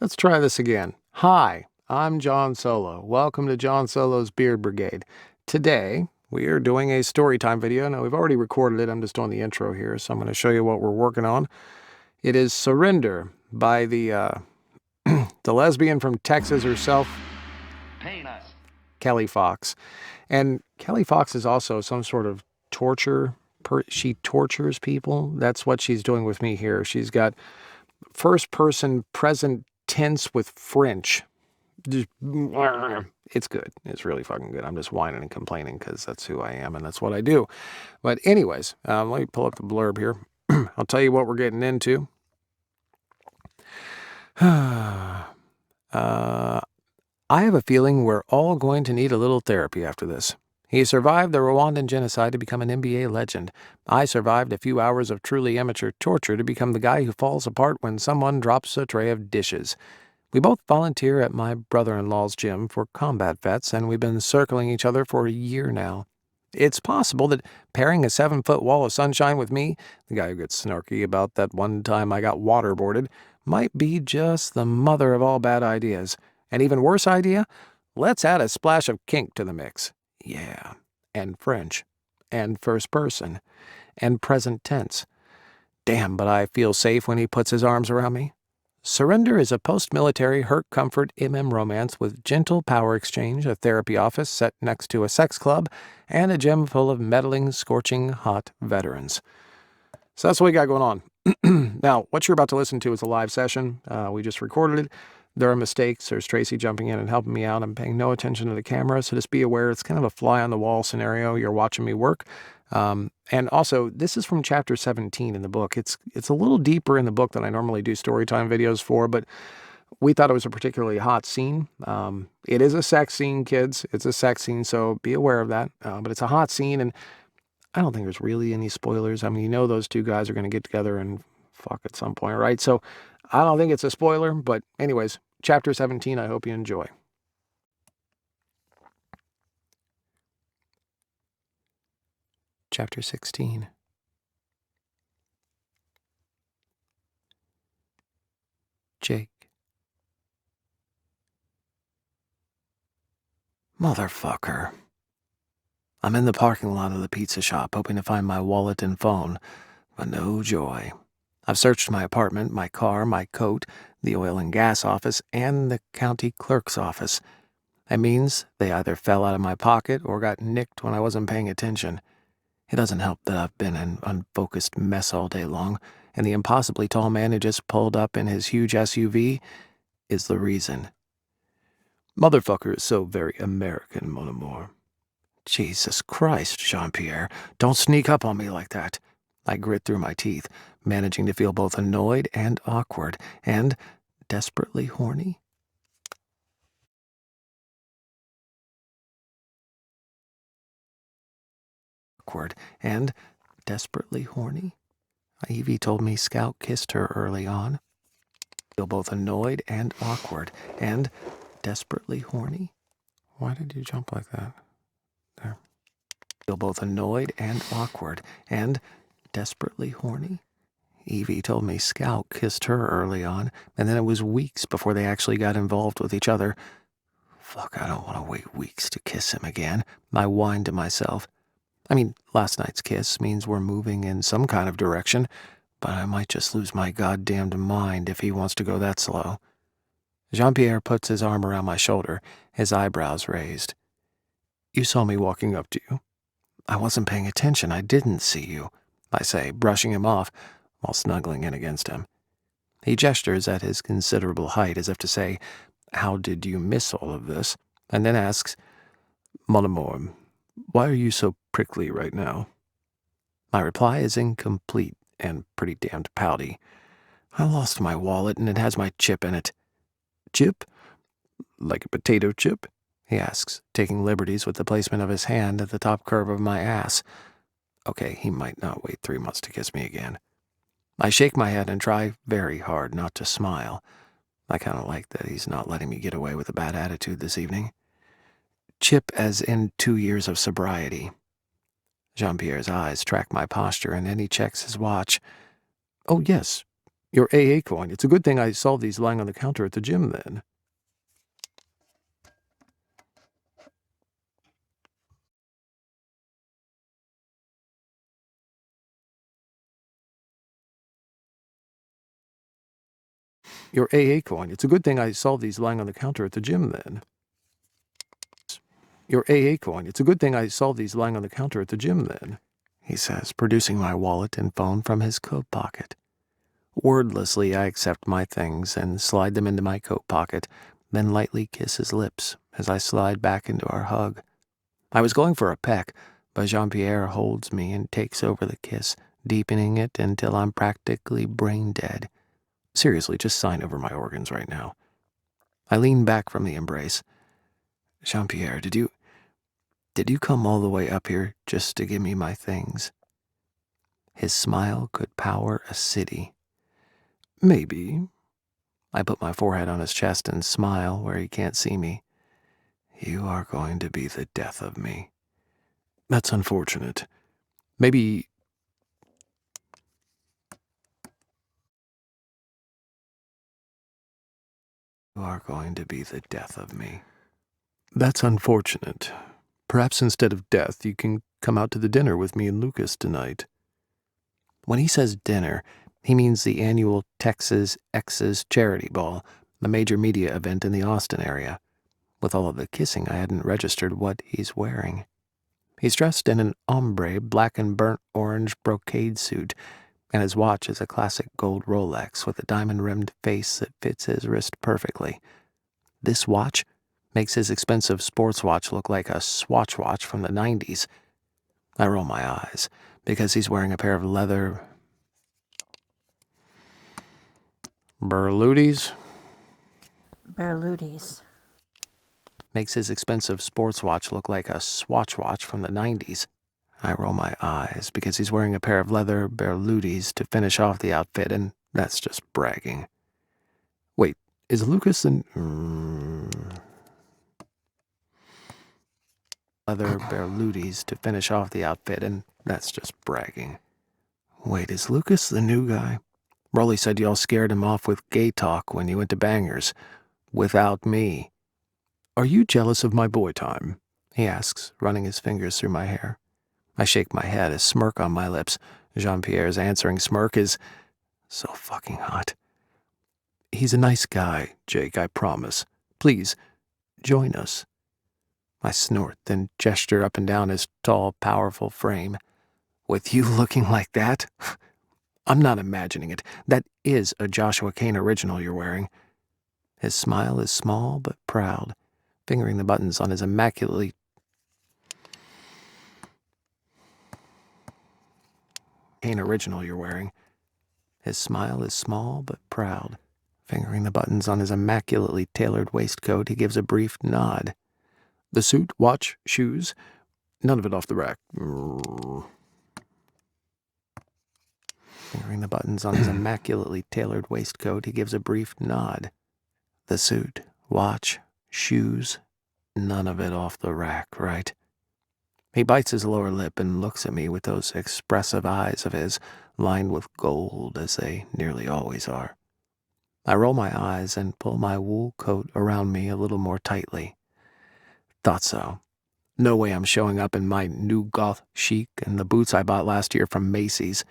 Let's try this again. Hi, I'm John Solo. Welcome to John Solo's Beard Brigade. Today, we are doing a Storytime video. Now, we've already recorded it. I'm just doing the intro here, so I'm going to show you what we're working on. It is Surrender by the lesbian from Texas herself, Kelly Fox. And Kelly Fox is also some sort of torture. She tortures people. That's what she's doing with me here. She's got first-person present tense with French. It's good. It's really fucking good. I'm just whining and complaining because that's who I am and that's what I do. But anyways, let me pull up the blurb here. I'll tell you what we're getting into. I have a feeling we're all going to need a little therapy after this. He survived the Rwandan genocide to become an NBA legend. I survived a few hours of truly amateur torture to become the guy who falls apart when someone drops a tray of dishes. We both volunteer at my brother-in-law's gym for combat vets, and we've been circling each other for a year now. It's possible that pairing a 7-foot wall of sunshine with me, the guy who gets snarky about that one time I got waterboarded, might be just the mother of all bad ideas. An even worse idea? Let's add a splash of kink to the mix. Yeah, and French, and first person, and present tense. Damn, but I feel safe when he puts his arms around me. Surrender is a post-military hurt-comfort romance with gentle power exchange, a therapy office set next to a sex club, and a gym full of meddling, scorching, hot veterans. So that's what we got going on. Now, what you're about to listen to is a live session. We just recorded it. There are mistakes. There's Tracy jumping in and helping me out. I'm paying no attention to the camera, so just be aware it's kind of a fly-on-the-wall scenario. You're watching me work. And also, this is from chapter 17 in the book. It's a little deeper in the book than I normally do Storytime videos for, but we thought it was a particularly hot scene. It is a sex scene, kids. It's a sex scene, so be aware of that. But it's a hot scene, and I don't think there's really any spoilers. I mean, you know those two guys are going to get together and fuck at some point, right? So I don't think it's a spoiler, but anyways, chapter 17, I hope you enjoy. Chapter 16. Jake. Motherfucker. I'm in the parking lot of the pizza shop, hoping to find my wallet and phone, but no joy. I've searched my apartment, my car, my coat, the oil and gas office, and the county clerk's office. That means they either fell out of my pocket or got nicked when I wasn't paying attention. It doesn't help that I've been an unfocused mess all day long, and the impossibly tall man who just pulled up in his huge SUV is the reason. Motherfucker is so very American, mon amour. Jesus Christ, Jean-Pierre, don't sneak up on me like that. I grit through my teeth, managing to feel both annoyed and awkward, and desperately horny. And desperately horny. Evie told me Scout kissed her early on. Feel both annoyed and awkward, and desperately horny. Why did you jump like that? There. Feel both annoyed and awkward, and desperately horny. Evie told me Scout kissed her early on, and then it was weeks before they actually got involved with each other. Fuck, I don't want to wait weeks to kiss him again. I whined to myself. I mean, last night's kiss means we're moving in some kind of direction, but I might just lose my goddamned mind if he wants to go that slow. Jean-Pierre puts his arm around my shoulder, his eyebrows raised. You saw me walking up to you. I wasn't paying attention. I didn't see you, I say, brushing him off while snuggling in against him. He gestures at his considerable height as if to say, how did you miss all of this? And then asks, Mon amour, why are you so prickly right now? My reply is incomplete and pretty damned pouty. I lost my wallet and it has my chip in it. Chip? Like a potato chip? He asks, taking liberties with the placement of his hand at the top curve of my ass. Okay, he might not wait 3 months to kiss me again. I shake my head and try very hard not to smile. I kind of like that he's not letting me get away with a bad attitude this evening. Chip as in 2 years of sobriety. Jean-Pierre's eyes track my posture and then he checks his watch. Oh, yes, Your AA coin. It's a good thing I saw these lying on the counter at the gym then. Your AA coin. It's a good thing I saw these lying on the counter at the gym then. Your AA coin. It's a good thing I saw these lying on the counter at the gym then, he says, producing my wallet and phone from his coat pocket. Wordlessly, I accept my things and slide them into my coat pocket, then lightly kiss his lips as I slide back into our hug. I was going for a peck, but Jean-Pierre holds me and takes over the kiss, deepening it until I'm practically brain dead. Seriously, just sign over my organs right now. I lean back from the embrace. Jean-Pierre, did you come all the way up here just to give me my things? His smile could power a city. Maybe. I put my forehead on his chest and smile where he can't see me. You are going to be the death of me. That's unfortunate. Maybe... You are going to be the death of me. That's unfortunate. Perhaps instead of death, you can come out to the dinner with me and Lucas tonight. When he says dinner, he means the annual Texas X's Charity Ball, the major media event in the Austin area. With all of the kissing, I hadn't registered what he's wearing. He's dressed in an ombre black and burnt orange brocade suit, and his watch is a classic gold Rolex with a diamond-rimmed face that fits his wrist perfectly. This watch makes his expensive sports watch look like a Swatch watch from the 90s. I roll my eyes, because he's wearing a pair of leather... Berlutis? Berlutis. Makes his expensive sports watch look like a Swatch watch from the 90s. I roll my eyes because he's wearing a pair of leather Berlutis to finish off the outfit, and that's just bragging. Wait, is Lucas the... Leather Berlutis to finish off the outfit, and that's just bragging. Wait, is Lucas the new guy? Rolly said y'all scared him off with gay talk when you went to Bangers. Without me. Are you jealous of my boy time? He asks, running his fingers through my hair. I shake my head, a smirk on my lips. Jean-Pierre's answering smirk is so fucking hot. He's a nice guy, Jake, I promise. Please, join us. I snort, then gesture up and down his tall, powerful frame. With you looking like that? I'm not imagining it. That is a Joshua Kane original you're wearing. His smile is small but proud, fingering the buttons on his immaculately... Kane original you're wearing. His smile is small but proud. Fingering the buttons on his immaculately tailored waistcoat, he gives a brief nod. The suit, watch, shoes, none of it off the rack. Fingering the buttons on his immaculately tailored waistcoat, he gives a brief nod. The suit, watch, shoes, none of it off the rack, right? He bites his lower lip and looks at me with those expressive eyes of his, lined with gold as they nearly always are. I roll my eyes and pull my wool coat around me a little more tightly. Thought so. No way I'm showing up in my new goth chic and the boots I bought last year from Macy's.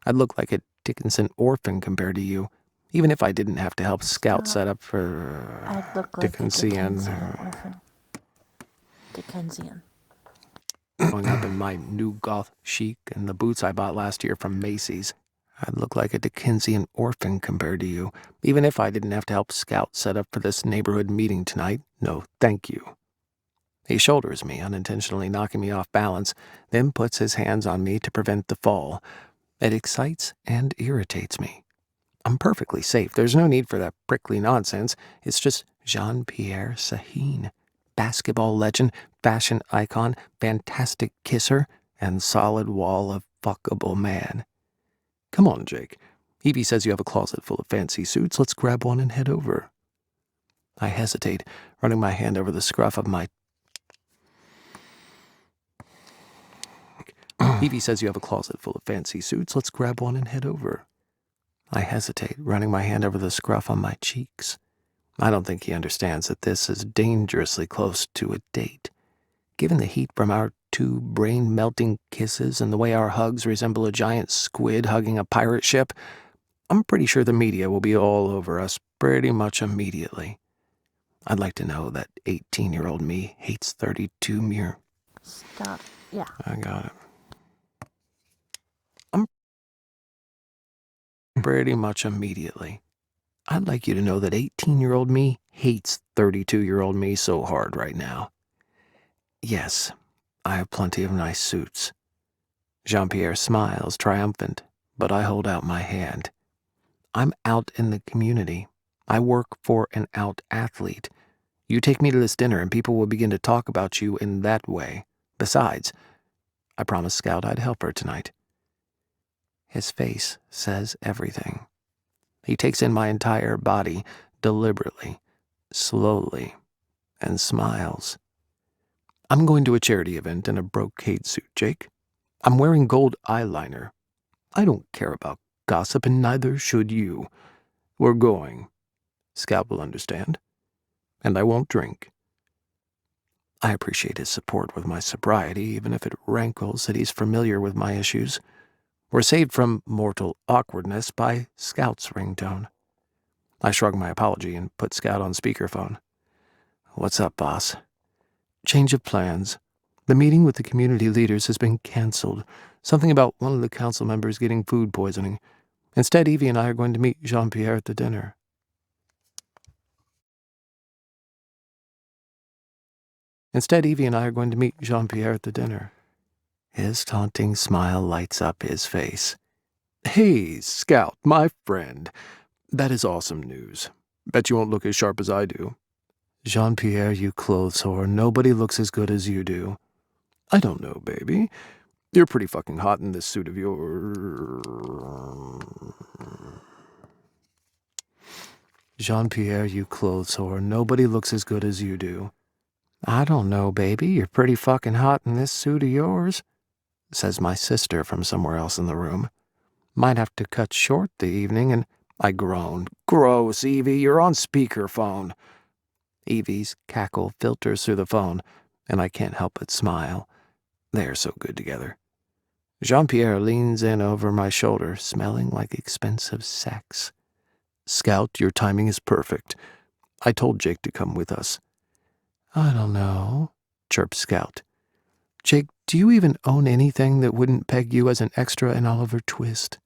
I'd look like a Dickinson orphan compared to you, even if I didn't have to help Scout set up for I'd look like Dickensian. a Dickensian orphan. Dickensian. Showing up in my new goth chic and the boots I bought last year from Macy's. I'd look like a Dickensian orphan compared to you, even if I didn't have to help Scout set up for this neighborhood meeting tonight. No, thank you. He shoulders me, unintentionally knocking me off balance, then puts his hands on me to prevent the fall. It excites and irritates me. I'm perfectly safe. There's no need for that prickly nonsense. It's just Jean-Pierre Sahin, basketball legend, fashion icon, fantastic kisser, and solid wall of fuckable man. Come on, Jake. Evie says you have a closet full of fancy suits. Let's grab one and head over. I hesitate, running my hand over the scruff of my... Evie says you have a closet full of fancy suits. Let's grab one and head over. I hesitate, running my hand over the scruff on my cheeks. I don't think he understands that this is dangerously close to a date. Given the heat from our two brain-melting kisses and the way our hugs resemble a giant squid hugging a pirate ship, I'm pretty sure the media will be all over us pretty much immediately. I'd like to know that 18-year-old me hates 32 mere. Stop. Yeah. I got it. I'm pretty much immediately. I'd like you to know that 18-year-old me hates 32-year-old me so hard right now. Yes, I have plenty of nice suits. Jean-Pierre smiles, triumphant, but I hold out my hand. I'm out in the community. I work for an out athlete. You take me to this dinner and people will begin to talk about you in that way. Besides, I promised Scout I'd help her tonight. His face says everything. He takes in my entire body, deliberately, slowly, and smiles. I'm going to a charity event in a brocade suit, Jake. I'm wearing gold eyeliner. I don't care about gossip, and neither should you. We're going. Scout will understand. And I won't drink. I appreciate his support with my sobriety, even if it rankles that he's familiar with my issues. We're saved from mortal awkwardness by Scout's ringtone. I shrug my apology and put Scout on speakerphone. What's up, boss? Change of plans. The meeting with the community leaders has been canceled. Something about one of the council members getting food poisoning. Instead, Evie and I are going to meet Jean-Pierre at the dinner. His taunting smile lights up his face. Hey, Scout, my friend. That is awesome news. Bet you won't look as sharp as I do. Jean-Pierre, you clothes whore. Nobody looks as good as you do. I don't know, baby. You're pretty fucking hot in this suit of yours. Jean-Pierre, you clothes whore. Nobody looks as good as you do. I don't know, baby. You're pretty fucking hot in this suit of yours, says my sister from somewhere else in the room. Might have to cut short the evening, and I groan. Gross, Evie, you're on speakerphone. Evie's cackle filters through the phone, and I can't help but smile. They are so good together. Jean-Pierre leans in over my shoulder, smelling like expensive sex. Scout, your timing is perfect. I told Jake to come with us. I don't know, chirps Scout. Jake, do you even own anything that wouldn't peg you as an extra in Oliver Twist?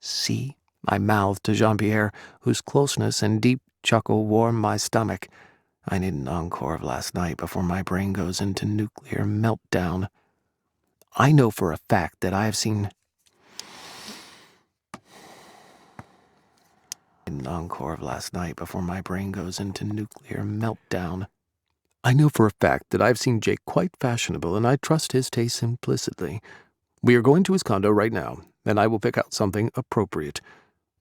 See, I mouthed to Jean-Pierre, whose closeness and deep chuckle warmed my stomach. I need an encore of last night before my brain goes into nuclear meltdown. I know for a fact that I have seen an encore of last night before my brain goes into nuclear meltdown. I know for a fact that I've seen Jake quite fashionable, and I trust his taste implicitly. We are going to his condo right now, and I will pick out something appropriate.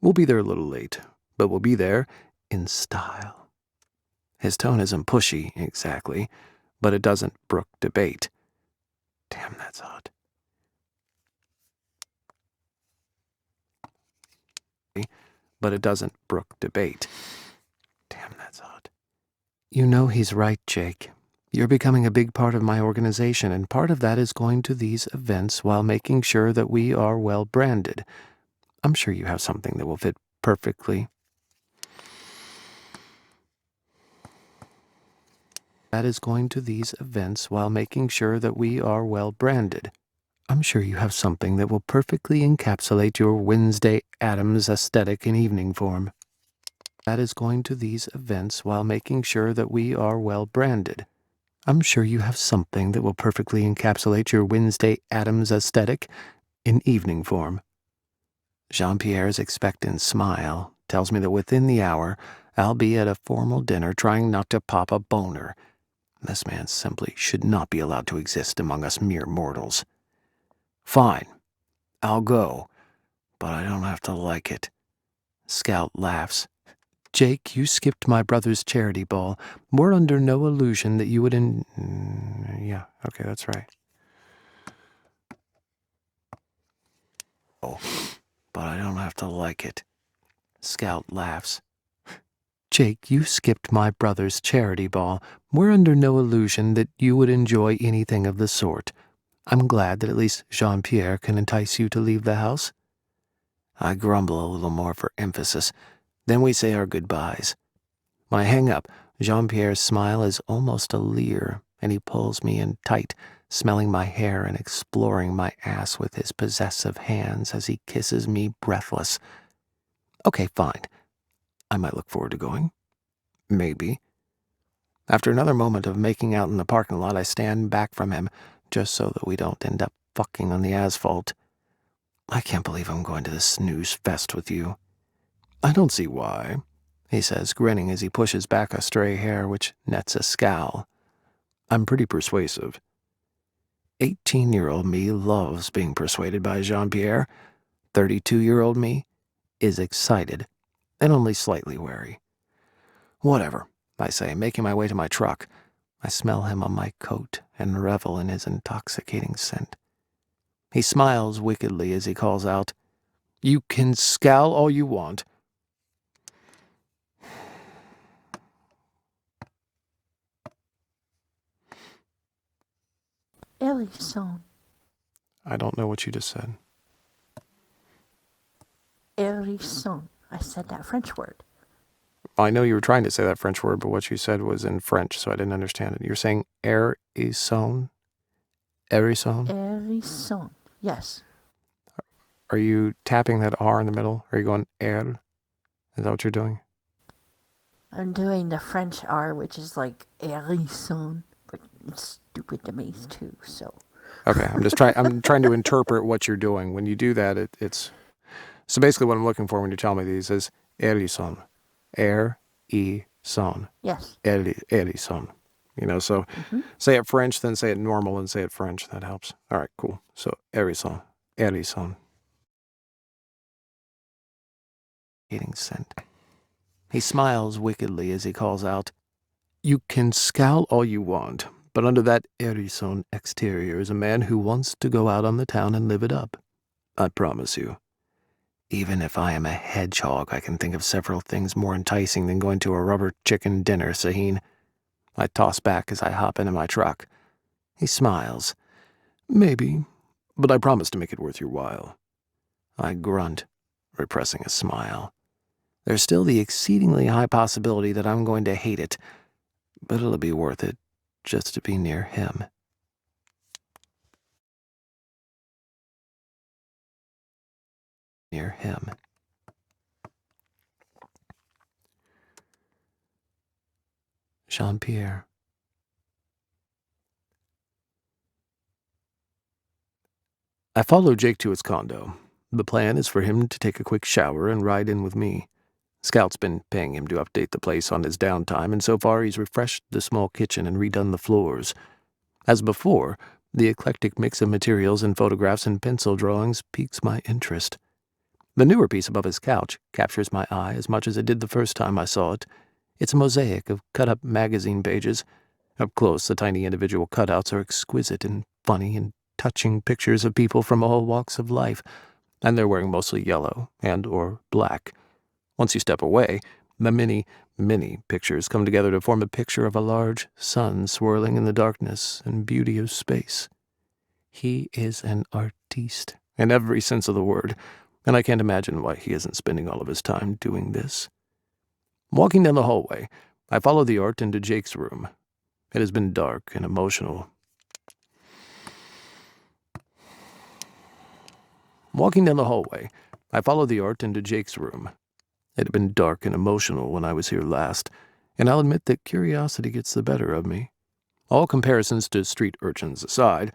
We'll be there a little late, but we'll be there in style. His tone isn't pushy, exactly, but it doesn't brook debate. Damn, that's hot. But it doesn't brook debate. Damn, that's hot. You know he's right, Jake. You're becoming a big part of my organization, and part of that is going to these events while making sure that we are well branded. I'm sure you have something that will fit perfectly. That is going to these events while making sure that we are well branded. I'm sure you have something that will perfectly encapsulate your Wednesday Addams aesthetic in evening form. That is going to these events while making sure that we are well branded. I'm sure you have something that will perfectly encapsulate your Wednesday Addams aesthetic in evening form. Jean-Pierre's expectant smile tells me that within the hour, I'll be at a formal dinner trying not to pop a boner. This man simply should not be allowed to exist among us mere mortals. Fine, I'll go, but I don't have to like it. Scout laughs. Jake, you skipped my brother's charity ball. We're under no illusion that you would yeah, okay, that's right. Oh, but I don't have to like it. Scout laughs. Jake, you skipped my brother's charity ball. We're under no illusion that you would enjoy anything of the sort. I'm glad that at least Jean-Pierre can entice you to leave the house. I grumble a little more for emphasis. Then we say our goodbyes. When I hang up, Jean-Pierre's smile is almost a leer, and he pulls me in tight, smelling my hair and exploring my ass with his possessive hands as he kisses me breathless. Okay, fine. I might look forward to going. Maybe. After another moment of making out in the parking lot, I stand back from him, just so that we don't end up fucking on the asphalt. I can't believe I'm going to this snooze fest with you. I don't see why, he says, grinning as he pushes back a stray hair which nets a scowl. I'm pretty persuasive. 18-year-old me loves being persuaded by Jean-Pierre. 32-year-old me is excited and only slightly wary. Whatever, I say, making my way to my truck. I smell him on my coat and revel in his intoxicating scent. He smiles wickedly as he calls out, "You can scowl all you want." Hérisson. I don't know what you just said. Hérisson. I said that French word. I know you were trying to say that French word, but what you said was in French, so I didn't understand it. You're saying hérisson? Hérisson? Hérisson. Yes. Are you tapping that R in the middle? Are you going air? Is that what you're doing? I'm doing the French R, which is like hérisson, but it's stupid to me too, so. Okay, I'm trying to interpret what you're doing. When you do that, it's so basically what I'm looking for when you tell me these is hérisson. Air-e-son. Yes. Hérisson. So say it French, then say it normal, and say it French. That helps. All right, cool. So hérisson. Hérisson. Hating scent. He smiles wickedly as he calls out, "You can scowl all you want, but under that hérisson exterior is a man who wants to go out on the town and live it up. I promise you. Even if I am a hedgehog, I can think of several things more enticing than going to a rubber chicken dinner, Sahin." I toss back as I hop into my truck. He smiles. "Maybe, but I promise to make it worth your while." I grunt, repressing a smile. There's still the exceedingly high possibility that I'm going to hate it, but it'll be worth it just to be near him. Near him. Jean-Pierre. I follow Jake to his condo. The plan is for him to take a quick shower and ride in with me. Scout's been paying him to update the place on his downtime, and so far he's refreshed the small kitchen and redone the floors. As before, the eclectic mix of materials and photographs and pencil drawings piques my interest. The newer piece above his couch captures my eye as much as it did the first time I saw it. It's a mosaic of cut-up magazine pages. Up close, the tiny individual cutouts are exquisite and funny and touching pictures of people from all walks of life, and they're wearing mostly yellow and/or black. Once you step away, the many pictures come together to form a picture of a large sun swirling in the darkness and beauty of space. He is an artiste in every sense of the word, and I can't imagine why he isn't spending all of his time doing this. Walking down the hallway, I follow the art into Jake's room. It has been dark and emotional. Walking down the hallway, I follow the art into Jake's room. It had been dark and emotional when I was here last, and I'll admit that curiosity gets the better of me. All comparisons to street urchins aside,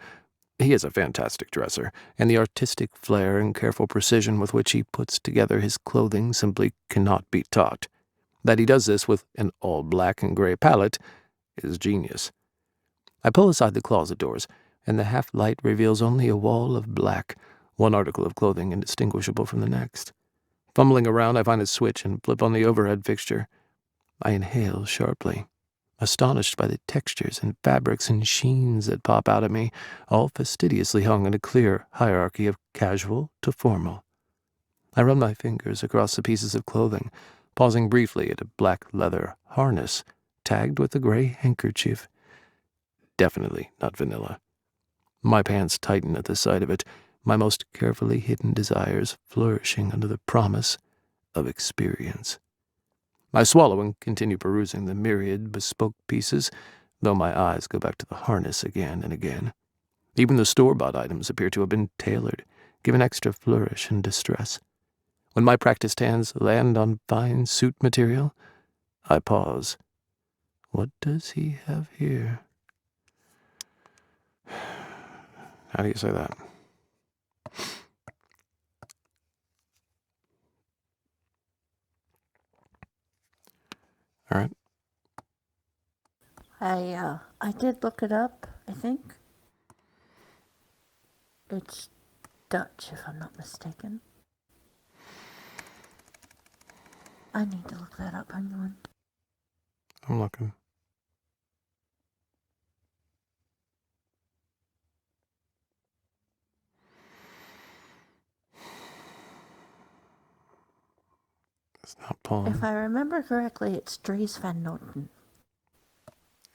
he is a fantastic dresser, and the artistic flair and careful precision with which he puts together his clothing simply cannot be taught. That he does this with an all-black and gray palette is genius. I pull aside the closet doors, and the half-light reveals only a wall of black, one article of clothing indistinguishable from the next. Fumbling around, I find a switch and flip on the overhead fixture. I inhale sharply, astonished by the textures and fabrics and sheens that pop out at me, all fastidiously hung in a clear hierarchy of casual to formal. I run my fingers across the pieces of clothing, pausing briefly at a black leather harness tagged with a gray handkerchief. Definitely not vanilla. My pants tighten at the sight of it, my most carefully hidden desires flourishing under the promise of experience. I swallow and continue perusing the myriad bespoke pieces, though my eyes go back to the harness again and again. Even the store-bought items appear to have been tailored, given extra flourish and distress. When my practiced hands land on fine suit material, I pause. What does he have here? How do you say that? All right. I did look it up, I think. It's Dutch, if I'm not mistaken. I need to look that up. Hang on. I'm looking. It's not pulling. If I remember correctly, it's Dries van Noten.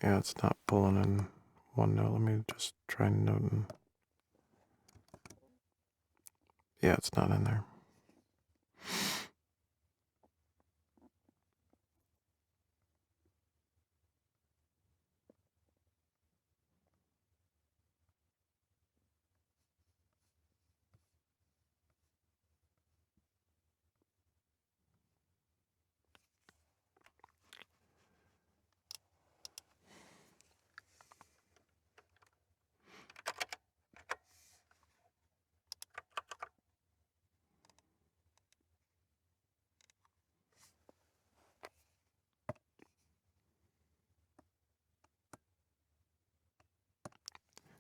Yeah, it's not pulling in one note. Let me just try noting. Yeah, it's not in there.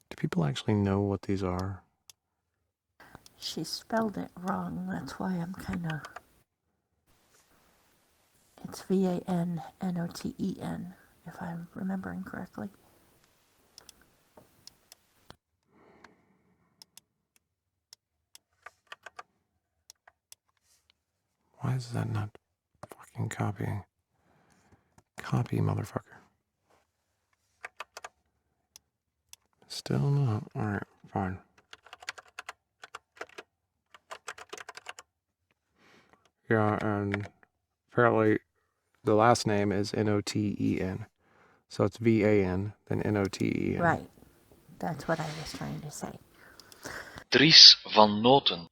Do people actually know what these are? She spelled it wrong. That's why I'm kind of. It's Vannoten, if I'm remembering correctly. Why is that not fucking copying? Copy, motherfucker. Still not. Alright, fine. Yeah, and apparently the last name is Noten. So it's Van, then Noten. Right. That's what I was trying to say. Dries van Noten.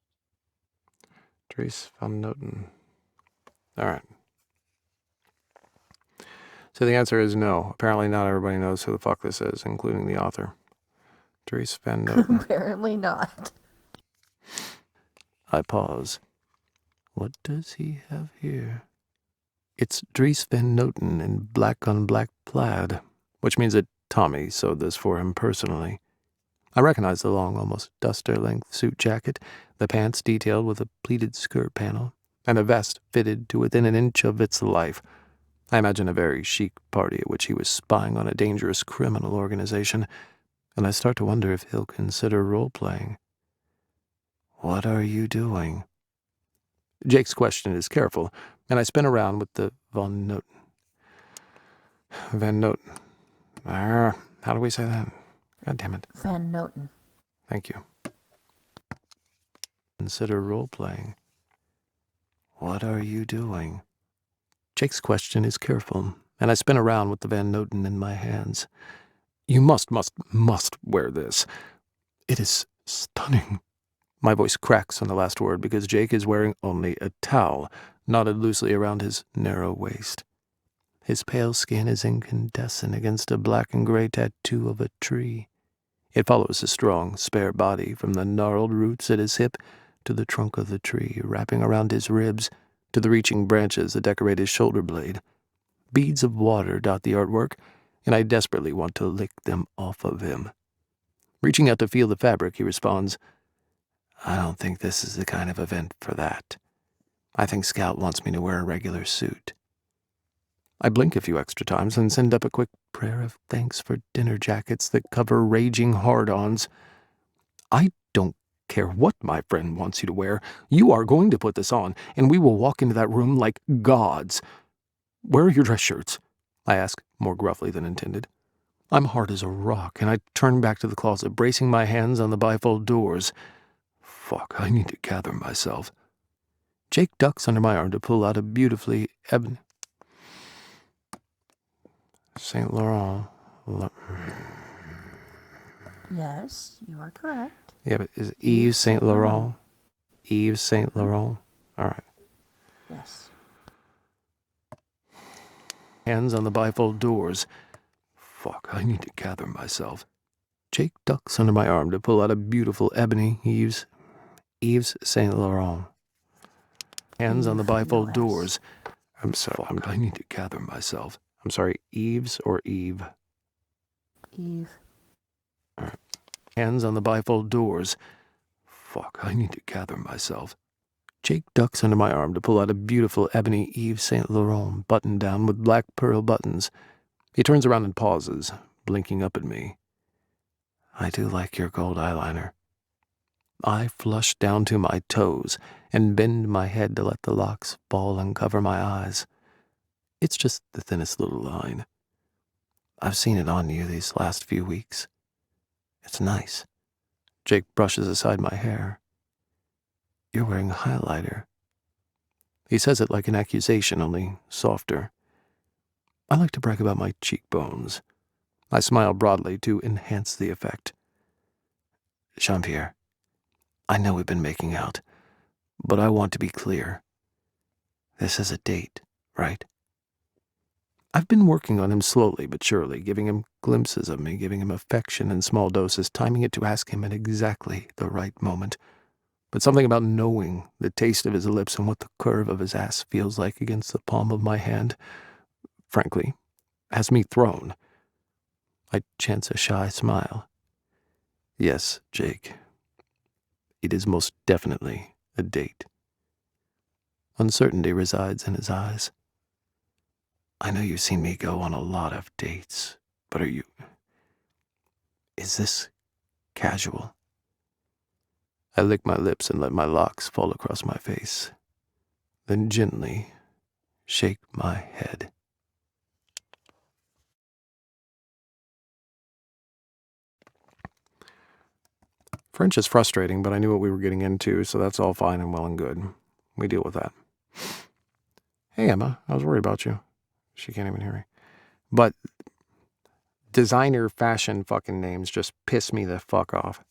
Dries van Noten. Alright. So the answer is no. Apparently not everybody knows who the fuck this is, including the author. Dries van Noten. Apparently not. I pause. What does he have here? It's Dries van Noten in black on black plaid, which means that Tommy sewed this for him personally. I recognize the long, almost duster-length suit jacket, the pants detailed with a pleated skirt panel, and the vest fitted to within an inch of its life. I imagine a very chic party at which he was spying on a dangerous criminal organization, and I start to wonder if he'll consider role-playing. What are you doing? Jake's question is careful, and I spin around with the Van Noten. Van Noten. How do we say that? God damn it. Van Noten. Thank you. Consider role-playing. What are you doing? Jake's question is careful, and I spin around with the Van Noten in my hands. You must wear this. It is stunning. My voice cracks on the last word because Jake is wearing only a towel, knotted loosely around his narrow waist. His pale skin is incandescent against a black and gray tattoo of a tree. It follows his strong, spare body from the gnarled roots at his hip to the trunk of the tree, wrapping around his ribs, to the reaching branches that decorate his shoulder blade. Beads of water dot the artwork, and I desperately want to lick them off of him. Reaching out to feel the fabric, he responds, I don't think this is the kind of event for that. I think Scout wants me to wear a regular suit. I blink a few extra times and send up a quick prayer of thanks for dinner jackets that cover raging hard-ons. I don't care what my friend wants you to wear. You are going to put this on, and we will walk into that room like gods. Where are your dress shirts? I ask, more gruffly than intended. I'm hard as a rock, and I turn back to the closet, bracing my hands on the bifold doors. Fuck, I need to gather myself. Jake ducks under my arm to pull out a beautifully ebony Saint Laurent. Yes, you are correct. Yeah, but is it Yves Saint Laurent? Yves Saint Laurent? All right. Yes. Hands on the bifold doors. Fuck, I need to gather myself. Jake ducks under my arm to pull out a beautiful ebony Yves Saint Laurent. Hands on the bifold doors. I'm sorry, I need to gather myself. I'm sorry, Yves or Eve? Eve. All right. Hands on the bifold doors. Fuck, I need to gather myself. Jake ducks under my arm to pull out a beautiful ebony Yves Saint Laurent button-down with black pearl buttons. He turns around and pauses, blinking up at me. I do like your gold eyeliner. I flush down to my toes and bend my head to let the locks fall and cover my eyes. It's just the thinnest little line. I've seen it on you these last few weeks. It's nice. Jake brushes aside my hair. You're wearing a highlighter. He says it like an accusation, only softer. I like to brag about my cheekbones. I smile broadly to enhance the effect. Jean-Pierre, I know we've been making out, but I want to be clear. This is a date, right? I've been working on him slowly but surely, giving him glimpses of me, giving him affection in small doses, timing it to ask him at exactly the right moment. But something about knowing the taste of his lips and what the curve of his ass feels like against the palm of my hand, frankly, has me thrown. I chance a shy smile. Yes, Jake. It is most definitely a date. Uncertainty resides in his eyes. I know you've seen me go on a lot of dates, but is this casual? I lick my lips and let my locks fall across my face, then gently shake my head. French is frustrating, but I knew what we were getting into, so that's all fine and well and good. We deal with that. Hey, Emma, I was worried about you. She can't even hear me. But designer fashion fucking names just piss me the fuck off.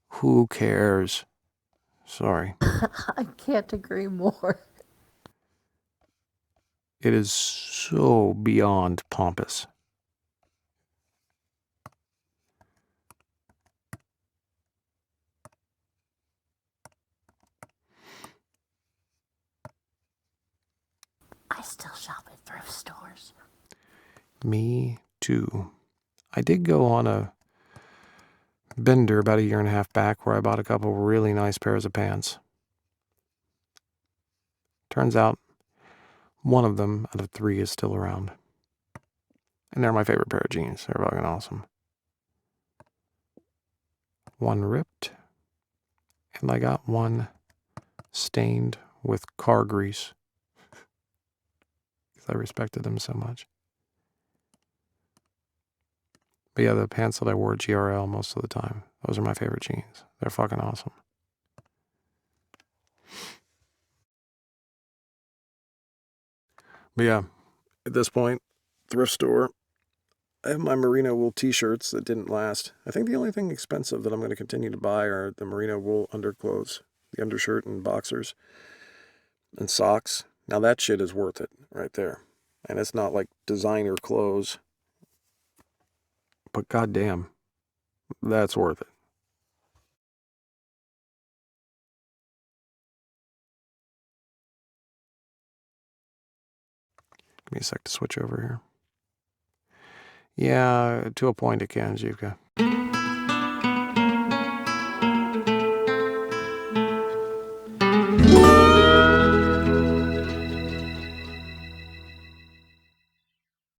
Who cares? Sorry. I can't agree more. It is so beyond pompous. I still shop at thrift stores. Me too. I did go on a bender about a year and a half back where I bought a couple really nice pairs of pants. Turns out, one of them out of 3 is still around. And they're my favorite pair of jeans. They're fucking awesome. One ripped, and I got one stained with car grease. Because I respected them so much. But yeah, the pants that I wore at GRL most of the time, those are my favorite jeans. They're fucking awesome. But yeah, at this point, thrift store. I have my merino wool t-shirts that didn't last. I think the only thing expensive that I'm going to continue to buy are the merino wool underclothes, the undershirt and boxers and socks. Now that shit is worth it right there. And it's not like designer clothes. But goddamn, that's worth it. Give me a sec to switch over here. Yeah, to a point it can, Jivka.